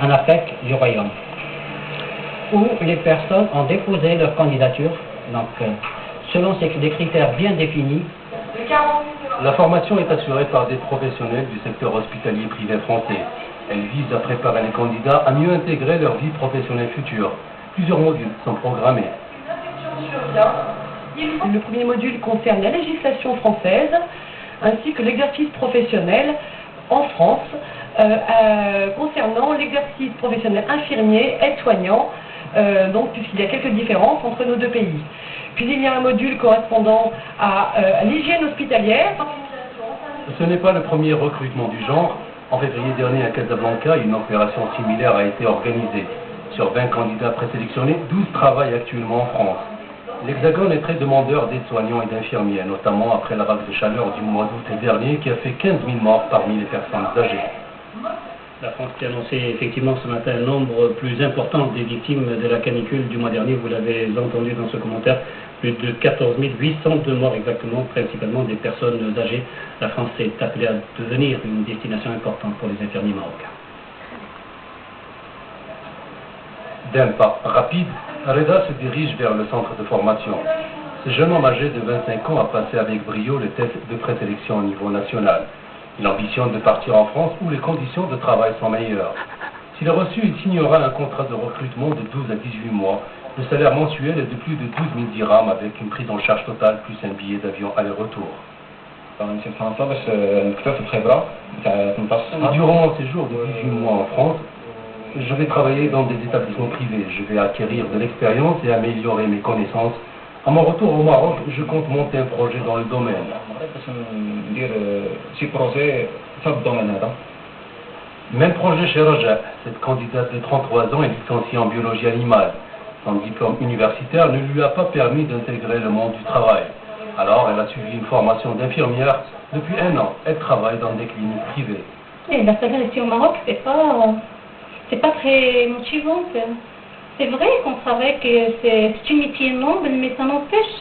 en Afrique du Royaume, où les personnes ont déposé leur candidature, donc selon des critères bien définis. La formation est assurée par des professionnels du secteur hospitalier privé français. Elle vise à préparer les candidats à mieux intégrer leur vie professionnelle future. Plusieurs modules sont programmés. Le premier module concerne la législation française ainsi que l'exercice professionnel en France concernant l'exercice professionnel infirmier, aide-soignant, donc puisqu'il y a quelques différences entre nos deux pays. Puis il y a un module correspondant à l'hygiène hospitalière. Ce n'est pas le premier recrutement du genre. En février dernier à Casablanca, une opération similaire a été organisée. Sur 20 candidats présélectionnés, 12 travaillent actuellement en France. L'Hexagone est très demandeur d'aides-soignants et d'infirmiers, notamment après la vague de chaleur du mois d'août dernier qui a fait 15 000 morts parmi les personnes âgées. La France qui a annoncé effectivement ce matin un nombre plus important des victimes de la canicule du mois dernier. Vous l'avez entendu dans ce commentaire, plus de 14 802 morts exactement, principalement des personnes âgées. La France s'est appelée à devenir une destination importante pour les infirmiers marocains. D'un pas rapide, Reda se dirige vers le centre de formation. Ce jeune homme âgé de 25 ans a passé avec brio le test de présélection au niveau national. Il ambitionne de partir en France où les conditions de travail sont meilleures. S'il est reçu, il signera un contrat de recrutement de 12 à 18 mois. Le salaire mensuel est de plus de 12 000 dirhams avec une prise en charge totale plus un billet d'avion aller-retour. Durant mon séjour de 18 mois en France, je vais travailler dans des établissements privés. Je vais acquérir de l'expérience et améliorer mes connaissances. À mon retour au Maroc, je compte monter un projet dans le domaine. Même projet chez Raja. Cette candidate de 33 ans est licenciée en biologie animale. Son diplôme universitaire ne lui a pas permis d'intégrer le monde du travail. Alors, elle a suivi une formation d'infirmière. Depuis 1 an, elle travaille dans des cliniques privées. Et la salaire ici au Maroc, c'est pas très motivant. C'est vrai qu'on travaille, que c'est un métier noble, mais ça n'empêche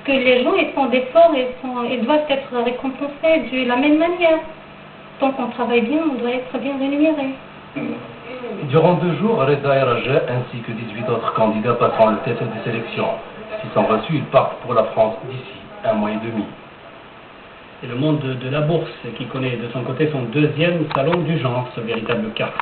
que les gens ils font d'efforts et ils doivent être récompensés de la même manière. Tant qu'on travaille bien, on doit être bien rémunéré. Durant 2 jours, Reda et Raja ainsi que 18 autres candidats passeront le test de sélection. S'ils sont reçus, ils partent pour la France d'ici 1 mois et demi. Et le monde de la bourse qui connaît de son côté son 2e salon du genre, ce véritable carrefour.